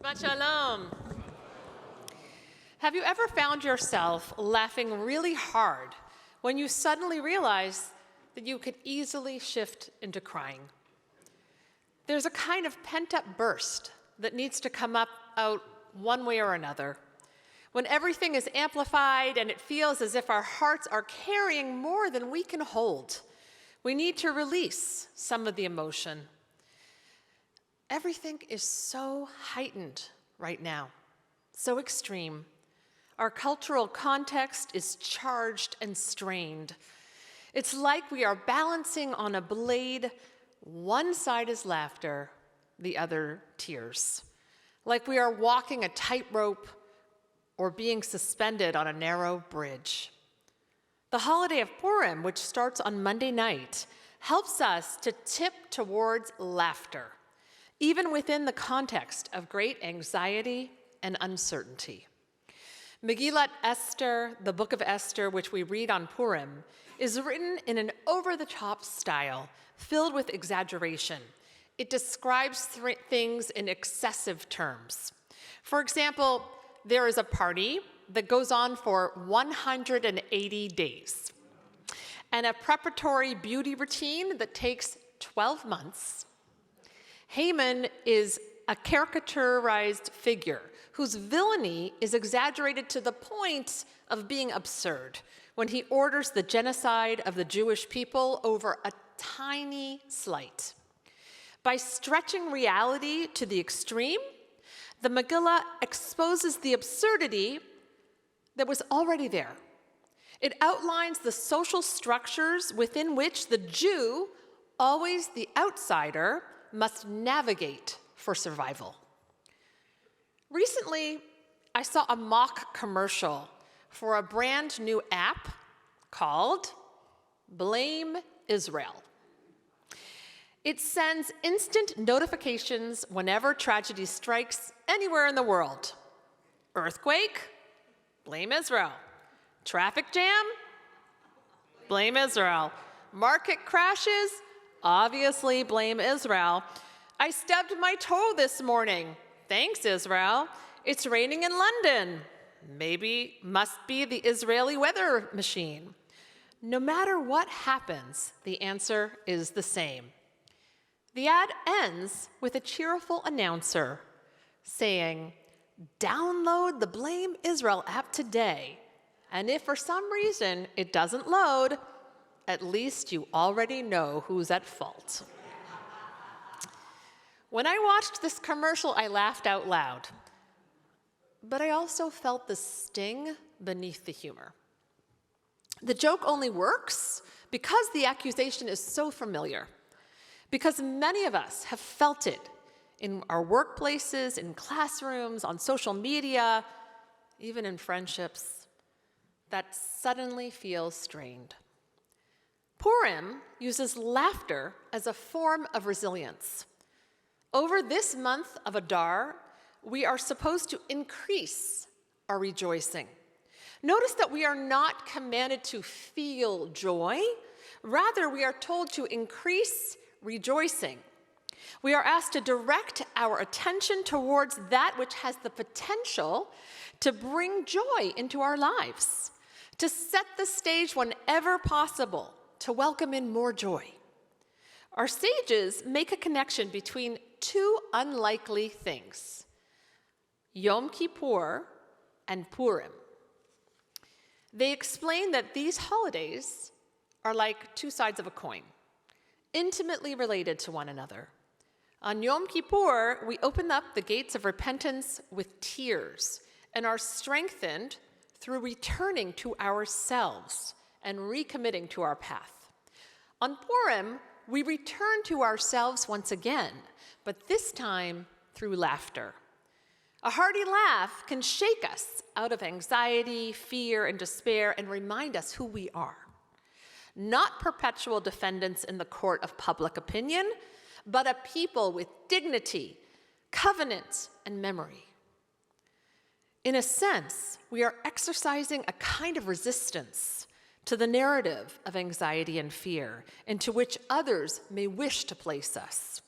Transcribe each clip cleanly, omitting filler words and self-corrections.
Shabbat Shalom. Have you ever found yourself laughing really hard when you suddenly realize that you could easily shift into crying? There's a kind of pent-up burst that needs to come out one way or another. When everything is amplified and it feels as if our hearts are carrying more than we can hold, we need to release some of the emotion. Everything is so heightened right now, so extreme. Our cultural context is charged and strained. It's like we are balancing on a blade. One side is laughter, the other tears. Like we are walking a tightrope or being suspended on a narrow bridge. The holiday of Purim, which starts on Monday night, helps us to tip towards laughter, even within the context of great anxiety and uncertainty. Megillat Esther, the book of Esther, which we read on Purim, is written in an over-the-top style, filled with exaggeration. It describes things in excessive terms. For example, there is a party that goes on for 180 days, and a preparatory beauty routine that takes 12 months. Haman is a caricaturized figure whose villainy is exaggerated to the point of being absurd when he orders the genocide of the Jewish people over a tiny slight. By stretching reality to the extreme, the Megillah exposes the absurdity that was already there. It outlines the social structures within which the Jew, always the outsider, must navigate for survival. Recently, I saw a mock commercial for a brand new app called Blame Israel. It sends instant notifications whenever tragedy strikes anywhere in the world. Earthquake? Blame Israel. Traffic jam? Blame Israel. Market crashes? Obviously, blame Israel. I stubbed my toe this morning. Thanks, Israel. It's raining in London. Maybe must be the Israeli weather machine. No matter what happens, the answer is the same. The ad ends with a cheerful announcer saying, "Download the Blame Israel app today, and if for some reason it doesn't load, at least you already know who's at fault." When I watched this commercial, I laughed out loud, but I also felt the sting beneath the humor. The joke only works because the accusation is so familiar, because many of us have felt it in our workplaces, in classrooms, on social media, even in friendships, that suddenly feels strained. Purim uses laughter as a form of resilience. Over this month of Adar, we are supposed to increase our rejoicing. Notice that we are not commanded to feel joy. Rather, we are told to increase rejoicing. We are asked to direct our attention towards that which has the potential to bring joy into our lives, to set the stage whenever possible, to welcome in more joy. Our sages make a connection between two unlikely things, Yom Kippur and Purim. They explain that these holidays are like two sides of a coin, intimately related to one another. On Yom Kippur, we open up the gates of repentance with tears and are strengthened through returning to ourselves and recommitting to our path. On Purim, we return to ourselves once again, but this time through laughter. A hearty laugh can shake us out of anxiety, fear, and despair and remind us who we are. Not perpetual defendants in the court of public opinion, but a people with dignity, covenant, and memory. In a sense, we are exercising a kind of resistance to the narrative of anxiety and fear into which others may wish to place us.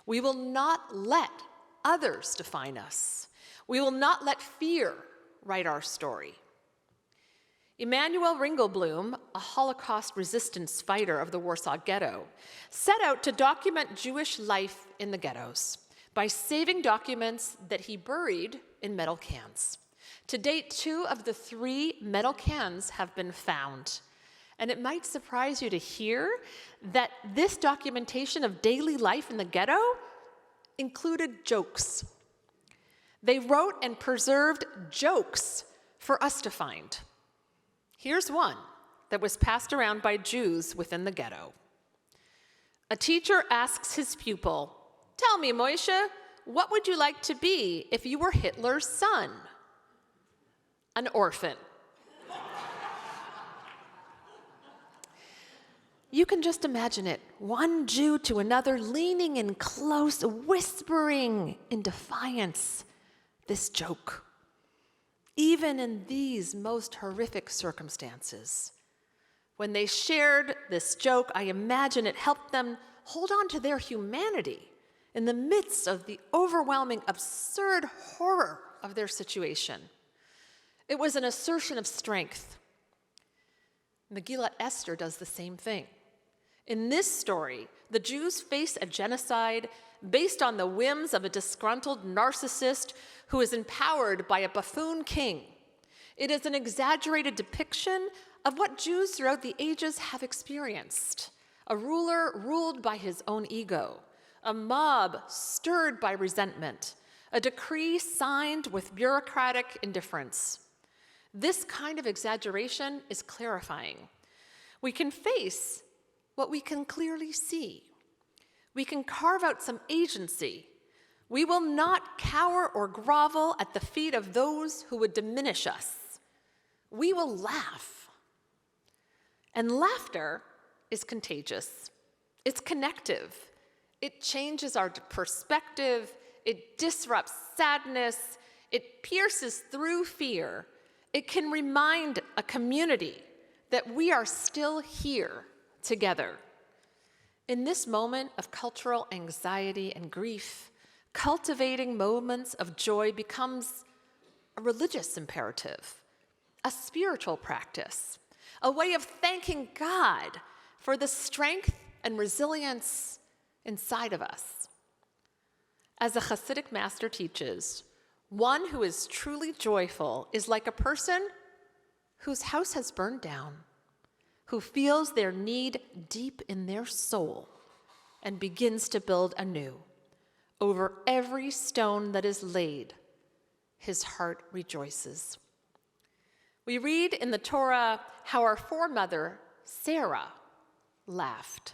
We will not let others define us. We will not let fear write our story. Emanuel Ringelblum, a Holocaust resistance fighter of the Warsaw Ghetto, set out to document Jewish life in the ghettos by saving documents that he buried in metal cans. To date, 2 of the 3 metal cans have been found. And it might surprise you to hear that this documentation of daily life in the ghetto included jokes. They wrote and preserved jokes for us to find. Here's one that was passed around by Jews within the ghetto. A teacher asks his pupil, "Tell me, Moshe, what would you like to be if you were Hitler's son?" An orphan. You can just imagine it, one Jew to another leaning in close, whispering in defiance this joke. Even in these most horrific circumstances. When they shared this joke, I imagine it helped them hold on to their humanity in the midst of the overwhelming, absurd horror of their situation. It was an assertion of strength. Megillat Esther does the same thing. In this story, the Jews face a genocide based on the whims of a disgruntled narcissist who is empowered by a buffoon king. It is an exaggerated depiction of what Jews throughout the ages have experienced. A ruler ruled by his own ego, a mob stirred by resentment, a decree signed with bureaucratic indifference. This kind of exaggeration is clarifying. We can face what we can clearly see. We can carve out some agency. We will not cower or grovel at the feet of those who would diminish us. We will laugh. And laughter is contagious. It's connective. It changes our perspective. It disrupts sadness. It pierces through fear. It can remind a community that we are still here together. In this moment of cultural anxiety and grief, cultivating moments of joy becomes a religious imperative, a spiritual practice, a way of thanking God for the strength and resilience inside of us. As a Hasidic master teaches, one who is truly joyful is like a person whose house has burned down, who feels their need deep in their soul and begins to build anew. Over every stone that is laid, his heart rejoices. We read in the Torah how our foremother, Sarah, laughed.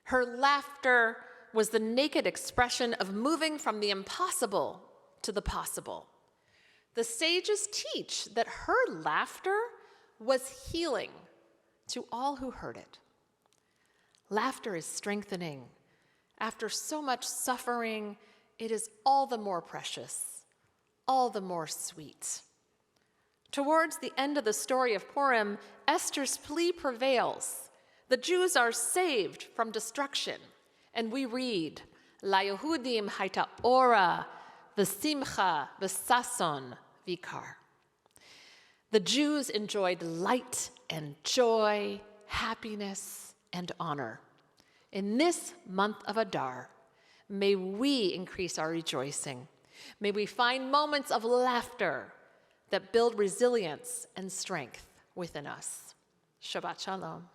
Her laughter was the naked expression of moving from the impossible to the possible. The sages teach that her laughter was healing to all who heard it. Laughter is strengthening. After so much suffering, it is all the more precious, all the more sweet. Towards the end of the story of Purim, Esther's plea prevails. The Jews are saved from destruction, and we read, "LaYehudim hayta ora, v'simcha, v'sason, v'ikar." The Jews enjoyed light and joy, happiness and honor. In this month of Adar, may we increase our rejoicing. May we find moments of laughter that build resilience and strength within us. Shabbat Shalom.